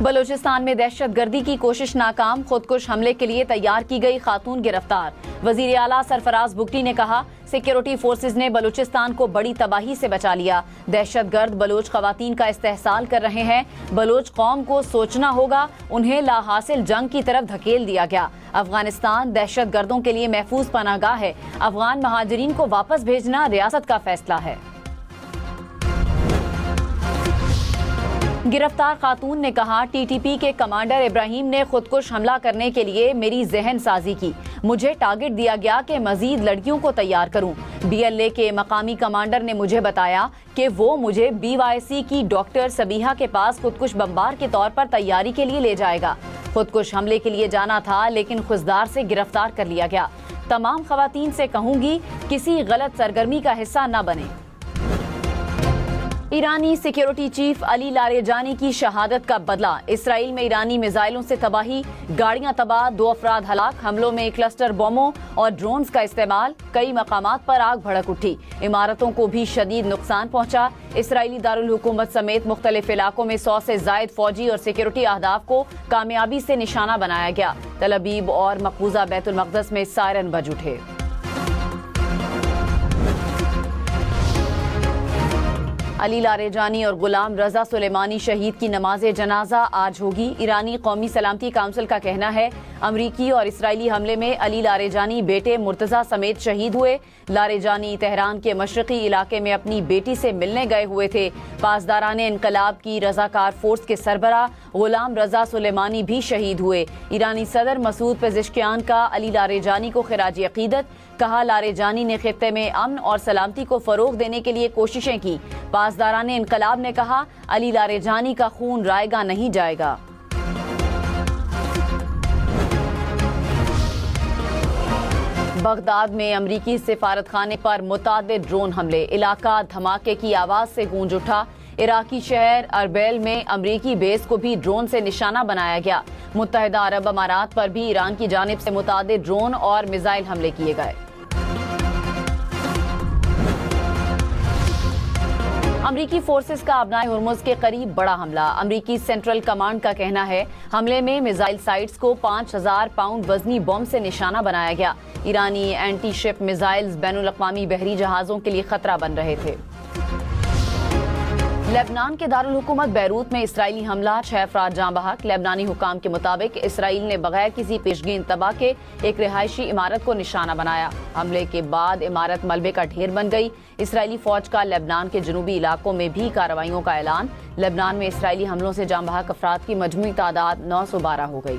بلوچستان میں دہشت گردی کی کوشش ناکام، خودکش حملے کے لیے تیار کی گئی خاتون گرفتار۔ وزیر اعلیٰ سرفراز بگٹی نے کہا سیکیورٹی فورسز نے بلوچستان کو بڑی تباہی سے بچا لیا، دہشت گرد بلوچ خواتین کا استحصال کر رہے ہیں، بلوچ قوم کو سوچنا ہوگا، انہیں لا حاصل جنگ کی طرف دھکیل دیا گیا۔ افغانستان دہشت گردوں کے لیے محفوظ پناہ گاہ ہے، افغان مہاجرین کو واپس بھیجنا ریاست کا فیصلہ ہے۔ گرفتار خاتون نے کہا ٹی ٹی پی کے کمانڈر ابراہیم نے خودکش حملہ کرنے کے لیے میری ذہن سازی کی، مجھے ٹارگٹ دیا گیا کہ مزید لڑکیوں کو تیار کروں۔ بی ایل اے کے مقامی کمانڈر نے مجھے بتایا کہ وہ مجھے بی وائی سی کی ڈاکٹر سبیحہ کے پاس خودکش بمبار کے طور پر تیاری کے لیے لے جائے گا۔ خودکش حملے کے لیے جانا تھا لیکن خضدار سے گرفتار کر لیا گیا۔ تمام خواتین سے کہوں گی کسی غلط سرگرمی کا حصہ نہ بنیں۔ ایرانی سیکیورٹی چیف علی لاریجانی کی شہادت کا بدلہ، اسرائیل میں ایرانی میزائلوں سے تباہی، گاڑیاں تباہ، 2 افراد ہلاک، حملوں میں کلسٹر بموں اور ڈرونز کا استعمال، کئی مقامات پر آگ بھڑک اٹھی، عمارتوں کو بھی شدید نقصان پہنچا۔ اسرائیلی دارالحکومت سمیت مختلف علاقوں میں 100 سے زائد فوجی اور سیکیورٹی اہداف کو کامیابی سے نشانہ بنایا گیا۔ تل ابیب اور مقبوضہ بیت المقدس میں سائرن بج اٹھے۔ علی لاریجانی اور غلام رضا سلیمانی شہید کی نماز جنازہ آج ہوگی۔ ایرانی قومی سلامتی کونسل کا کہنا ہے امریکی اور اسرائیلی حملے میں علی لاریجانی بیٹے مرتضیٰ سمیت شہید ہوئے۔ لاریجانی تہران کے مشرقی علاقے میں اپنی بیٹی سے ملنے گئے ہوئے تھے۔ پاسداران انقلاب کی رضاکار فورس کے سربراہ غلام رضا سلیمانی بھی شہید ہوئے۔ ایرانی صدر مسعود پزشکیان کا علی لاریجانی کو خراج عقیدت، کہا لاریجانی نے خطے میں امن اور سلامتی کو فروغ دینے کے لیے کوششیں کی۔ پاسداران انقلاب نے کہا علی لاریجانی کا خون رائے گا نہیں جائے گا۔ بغداد میں امریکی سفارت خانے پر متعدد ڈرون حملے، علاقہ دھماکے کی آواز سے گونج اٹھا۔ عراقی شہر اربیل میں امریکی بیس کو بھی ڈرون سے نشانہ بنایا گیا۔ متحدہ عرب امارات پر بھی ایران کی جانب سے متعدد ڈرون اور میزائل حملے کیے گئے۔ امریکی فورسز کا ابنائے ہرمز کے قریب بڑا حملہ، امریکی سینٹرل کمانڈ کا کہنا ہے حملے میں میزائل سائٹس کو 5000 پاؤنڈ وزنی بم سے نشانہ بنایا گیا۔ ایرانی اینٹی شپ میزائلز بین الاقوامی بحری جہازوں کے لیے خطرہ بن رہے تھے۔ لبنان کے دارالحکومت بیروت میں اسرائیلی حملہ، 6 افراد جاں بحق۔ لبنانی حکام کے مطابق اسرائیل نے بغیر کسی پیشگی انتباہ کے ایک رہائشی عمارت کو نشانہ بنایا۔ حملے کے بعد عمارت ملبے کا ڈھیر بن گئی۔ اسرائیلی فوج کا لبنان کے جنوبی علاقوں میں بھی کارروائیوں کا اعلان۔ لبنان میں اسرائیلی حملوں سے جاں بحق افراد کی مجموعی تعداد 912 ہو گئی۔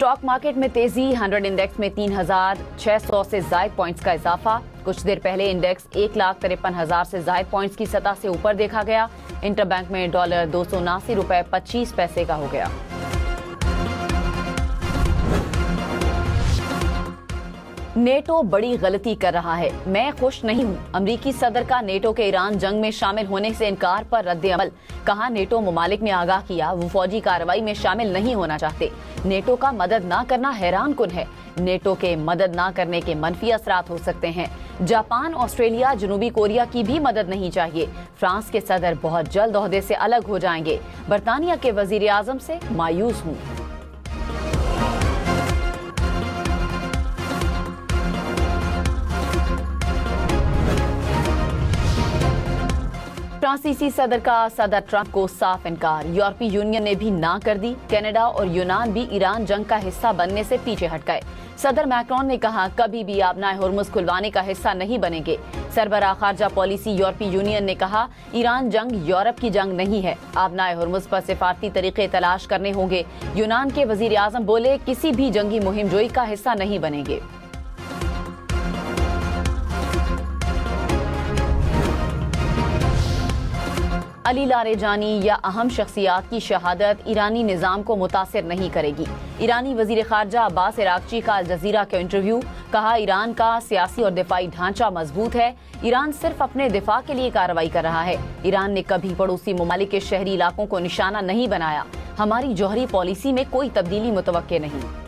اسٹاک مارکیٹ میں تیزی، 100 انڈیکس میں 3600 سے زائد پوائنٹس کا اضافہ۔ کچھ دیر پہلے انڈیکس 1,53,000 سے زائد پوائنٹس کی سطح سے اوپر دیکھا گیا۔ انٹر بینک میں ڈالر 279.25 روپے کا ہو گیا۔ نیٹو بڑی غلطی کر رہا ہے، میں خوش نہیں ہوں۔ امریکی صدر کا نیٹو کے ایران جنگ میں شامل ہونے سے انکار پر رد عمل، کہا نیٹو ممالک نے آگاہ کیا وہ فوجی کارروائی میں شامل نہیں ہونا چاہتے۔ نیٹو کا مدد نہ کرنا حیران کن ہے۔ نیٹو کے مدد نہ کرنے کے منفی اثرات ہو سکتے ہیں۔ جاپان، آسٹریلیا، جنوبی کوریا کی بھی مدد نہیں چاہیے۔ فرانس کے صدر بہت جلد عہدے سے الگ ہو جائیں گے۔ برطانیہ کے وزیر اعظم سے مایوس ہوں۔ فرانسیسی صدر کا صدر ٹرمپ کو صاف انکار، یورپی یونین نے بھی نہ کر دی۔ کینیڈا اور یونان بھی ایران جنگ کا حصہ بننے سے پیچھے ہٹ گئے۔ صدر میکرون نے کہا کبھی بھی آبنائے ہرمز کھلوانے کا حصہ نہیں بنیں گے۔ سربراہ خارجہ پالیسی یورپی یونین نے کہا ایران جنگ یورپ کی جنگ نہیں ہے، آبنائے ہرمز پر سفارتی طریقے تلاش کرنے ہوں گے۔ یونان کے وزیر اعظم بولے کسی بھی جنگی مہم جوئی کا حصہ نہیں بنیں گے۔ علی لاریجانی یا اہم شخصیات کی شہادت ایرانی نظام کو متاثر نہیں کرے گی۔ ایرانی وزیر خارجہ عباس عراقچی کا الجزیرہ کا انٹرویو، کہا ایران کا سیاسی اور دفاعی ڈھانچہ مضبوط ہے، ایران صرف اپنے دفاع کے لیے کارروائی کر رہا ہے۔ ایران نے کبھی پڑوسی ممالک کے شہری علاقوں کو نشانہ نہیں بنایا، ہماری جوہری پالیسی میں کوئی تبدیلی متوقع نہیں۔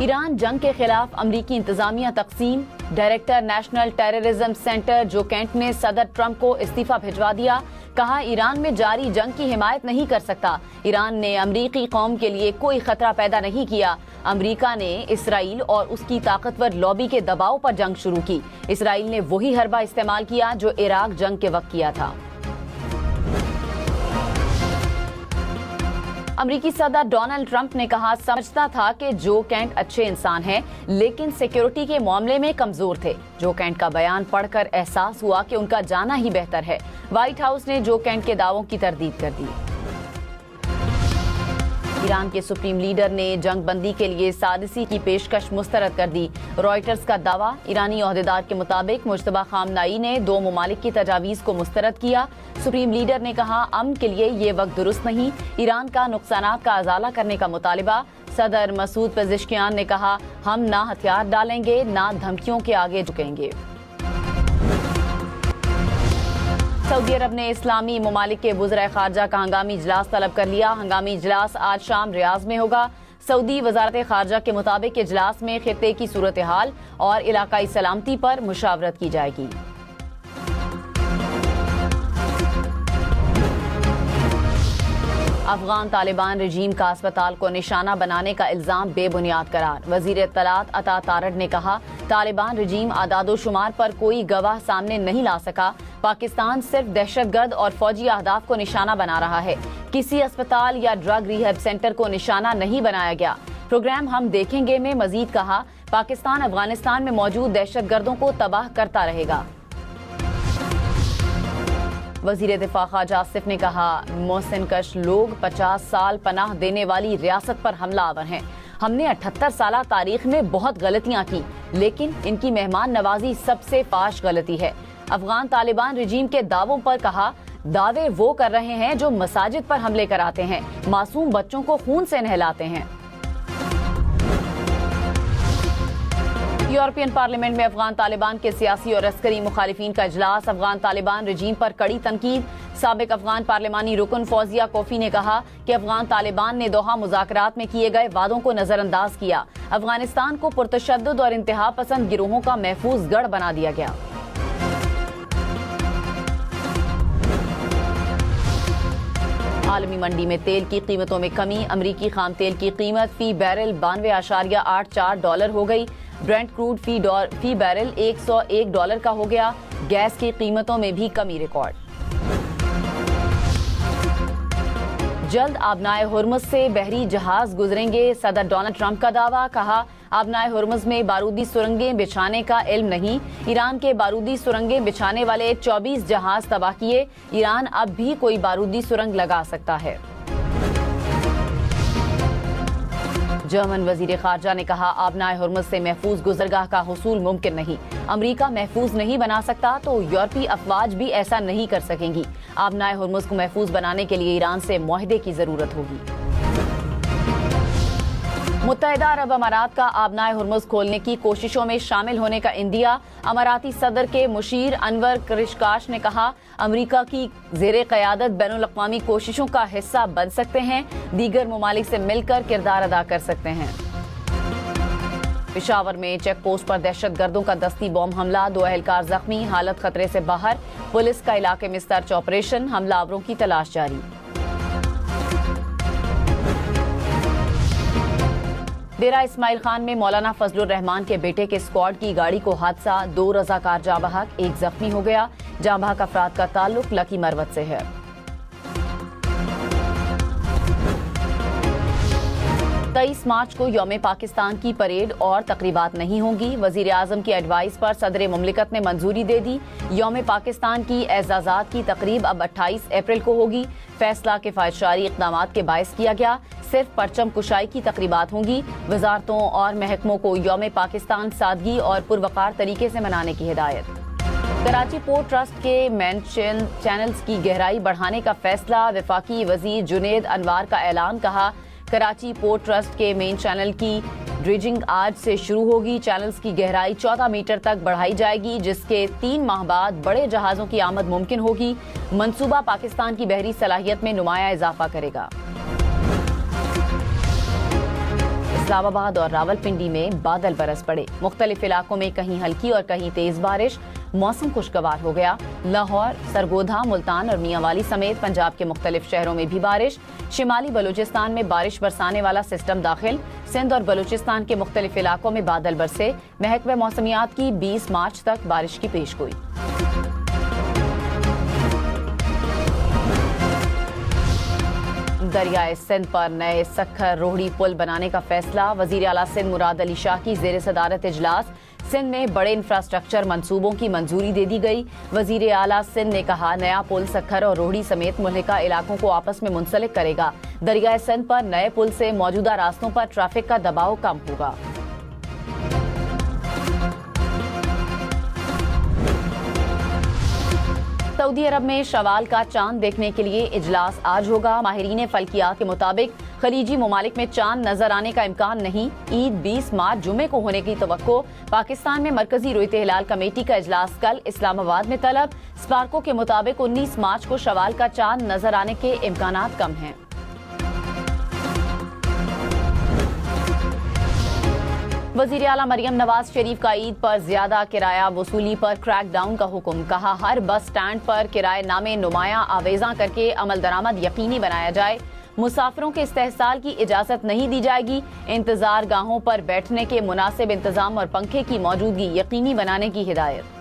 ईरान जंग के खिलाफ अमरीकी इंतजामिया तकसीम, डायरेक्टर नेशनल टेररिज्म सेंटर जो कैंट ने सदर ट्रंप को इस्तीफा भिजवा दिया। कहा ईरान में जारी जंग की हिमायत नहीं कर सकता। ईरान ने अमरीकी कौम के लिए कोई खतरा पैदा नहीं किया। अमरीका ने इसराइल और उसकी ताकतवर लॉबी के दबाव पर जंग शुरू की। इसराइल ने वही हरबा इस्तेमाल किया जो इराक जंग के वक्त किया था। अमरीकी सदर डोनाल्ड ट्रंप ने कहा, समझता था कि जो कैंट अच्छे इंसान हैं, लेकिन सिक्योरिटी के मामले में कमजोर थे। जो कैंट का बयान पढ़कर एहसास हुआ कि उनका जाना ही बेहतर है। व्हाइट हाउस ने जो कैंट के दावों की तरदीद कर दी। ईरान के सुप्रीम लीडर ने जंग बंदी के लिए साजिशी की पेशकश मुस्तरद कर दी। रॉयटर्स का दावा, ईरानी ओहदेदार के मुताबिक मुज्तबा खामनाई ने दो ममालिक की तजावीज़ को मुस्तरद किया। सुप्रीम लीडर ने कहा, अमन के लिए ये वक्त दुरुस्त नहीं। ईरान का नुकसानात का अजाला करने का मुतालिबा। सदर मसूद पेज़ेश्कियान ने कहा, हम ना हथियार डालेंगे ना धमकियों के आगे झुकेंगे। सऊदी अरब ने इस्लामी ममालिक के वज़राए खारजा का हंगामी इजलास तलब कर लिया। हंगामी इजलास आज शाम रियाज में होगा। सऊदी वजारत खारजा के मुताबिक इजलास में खित्ते की सूरत हाल और इलाकाई सलामती पर मुशावरत की जाएगी। अफगान तालिबान रजीम का अस्पताल को निशाना बनाने का इल्जाम बेबुनियाद करार। वजीर इत्तलात अता तारड़ ने कहा, तालिबान रजीम आदादोशुमार पर कोई गवाह सामने नहीं ला सका। पाकिस्तान सिर्फ दहशतगर्द और फौजी अहदाफ को निशाना बना रहा है। किसी अस्पताल या ड्रग रिहैब सेंटर को निशाना नहीं बनाया गया। प्रोग्राम हम देखेंगे में मजीद कहा, पाकिस्तान अफगानिस्तान में मौजूद दहशतगर्दों को तबाह करता रहेगा। वजीर दिफा ख्वाजा आसिफ ने कहा, मोहसिन कश लोग 50 साल पनाह देने वाली रियासत पर हमलावर हैं। हमने 78 साल तारीख में बहुत गलतियां की, लेकिन इनकी मेहमान नवाजी सबसे फाश गलती है। अफगान तालिबान रजीम के दावों पर कहा, दावे वो कर रहे हैं जो मसाजिद पर हमले कराते हैं, मासूम बच्चों को खून से नहलाते हैं। यूरोपियन पार्लियामेंट में अफगान तालिबान के सियासी और अस्करी मुखालिफिन का इजलास। अफगान तालिबान रजीम पर कड़ी तनकीद। साबिक अफगान पार्लिमानी रुकन फौजिया कोफी ने कहा कि अफगान तालिबान ने दोहा मुज़ाकरात में किए गए वादों को नजरअंदाज किया। अफगानिस्तान को पुरतशद्दुद और इंतहा पसंद गिरोहों का महफूज गढ़ बना दिया गया। आलमी मंडी में तेल की कीमतों में कमी। अमरीकी खाम तेल की कीमत फी बैरल $92.84 हो गई। ब्रेंट क्रूड फी बैरल $101 का हो गया। गैस की कीमतों में भी कमी रिकॉर्ड। जल्द आबनाए हुर्मुज़ से बहरी जहाज गुजरेंगे। सदर डोनाल्ड ट्रंप का दावा। कहा, आबनाए हुर्मुज़ में बारूदी सुरंगें बिछाने का इल्म नहीं। ईरान के बारूदी सुरंगें बिछाने वाले 24 जहाज तबाह किए। ईरान अब भी कोई बारूदी सुरंग लगा सकता है। जर्मन वजीर खारजा ने कहा, आबनाए हुर्मुज़ से महफूज गुजरगाह का हुसूल मुमकिन नहीं। अमरीका महफूज नहीं बना सकता तो यूरोपीय अफवाज भी ऐसा नहीं कर सकेंगी। आबनाए हुर्मुज़ को महफूज बनाने के लिए ईरान से मुआहदे की जरूरत होगी। मुत्तहिदा अरब अमारात का आबनाए हुर्मुज़ खोलने की कोशिशों में शामिल होने का इंदिया। अमाराती सदर के मुशीर अनवर करिशकाश ने कहा, अमरीका की ज़ेरे क़यादत बैनुल अक़वामी कोशिशों का हिस्सा बन सकते हैं, दीगर ममालिक से मिलकर किरदार अदा कर सकते हैं। पेशावर में चेक पोस्ट पर दहशतगर्दों का दस्ती बॉम्ब हमला, 2 एहलकार जख्मी, हालत खतरे से बाहर। पुलिस का इलाके में सर्च ऑपरेशन, हमलावरों की तलाश जारी। डेरा इस्माइल खान में मौलाना फजलुर रहमान के बेटे के स्क्वाड की गाड़ी को हादसा, 2 रज़ाकार जाँ बहक, 1 जख्मी हो गया। जाँ बहक अफराद का ताल्लुक लकी मरवत से है। 23 मार्च को यौम पाकिस्तान की परेड और तकरीबात नहीं होंगी। वजीर आजम की एडवाइस पर सदर मुमलिकत ने मंजूरी दे दी। यौम पाकिस्तान की एजाजात की तकरीब अब 28 अप्रैल को होगी। फैसला किफायतशारी इक़दामात के बायस किया गया। सिर्फ परचम कुशाई की तकरीबात होंगी। वजारतों और महकमों को यौम पाकिस्तान सादगी और पुरवकार तरीके से मनाने की हिदायत। कराची पोर्ट ट्रस्ट के मेन चैनल्स की गहराई बढ़ाने का फैसला। वफाकी वजीर जुनेद अनवार का ऐलान। कहा, कराची पोर्ट ट्रस्ट के मेन चैनल की ड्रिजिंग आज से शुरू होगी। चैनल्स की गहराई 14 मीटर तक बढ़ाई जाएगी, जिसके 3 माह बाद बड़े जहाज़ों की आमद मुमकिन होगी। मंसूबा पाकिस्तान की बहरी सलाहियत में नुमाया इजाफा करेगा। निजाम आबाद और रावलपिंडी में बादल बरस पड़े। मुख्तलिफ इलाकों में कहीं हल्की और कहीं तेज बारिश। मौसम खुशगवार हो गया। लाहौर, सरगोधा, मुल्तान और मियांवाली समेत पंजाब के मुख्तलिफ शहरों में भी बारिश। शिमाली बलूचिस्तान में बारिश बरसाने वाला सिस्टम दाखिल। सिंध और बलूचिस्तान के मुख्तलिफ इलाकों में बादल बरसे। महकमे मौसमियात की 20 मार्च तक बारिश की पेशगोई। दरियाए सिंध पर नए सखर रोहड़ी पुल बनाने का फैसला। वजीर आला सिंध मुराद अली शाह की जेर सदारत इजलास। सिंध में बड़े इंफ्रास्ट्रक्चर मंसूबों की मंजूरी दे दी गई। वजीर आला सिंध ने कहा, नया पुल सखर और रोहड़ी समेत मुल्हिका इलाकों को आपस में मुंसलिक करेगा। दरियाए सिंध पर नए पुल से मौजूदा रास्तों पर ट्रैफिक का दबाव कम होगा। सऊदी अरब में शवाल का चांद देखने के लिए इजलास आज होगा। माहिरीन फल्कियात के मुताबिक खलीजी ममालिक में चांद नजर आने का इम्कान नहीं। ईद 20 मार्च जुमे को होने की तवक्को। पाकिस्तान में मरकजी रुयत हिलाल कमेटी का इजलास कल। इस्लामाबाद में तलब। स्पार्को के मुताबिक 19 मार्च को शवाल का चांद नजर आने के इम्कानात कम हैं। वजीर आला मरियम नवाज शरीफ का ईद पर ज्यादा किराया वसूली पर क्रैक डाउन का हुक्म। कहा, हर बस स्टैंड पर किराए नामे नुमायां आवेजा करके अमल दरामद यकीनी बनाया जाए। मुसाफिरों के इस्तेहसाल की इजाजत नहीं दी जाएगी। इंतजार गाहों पर बैठने के मुनासिब इंतजाम और पंखे की मौजूदगी यकीनी बनाने की हिदायत।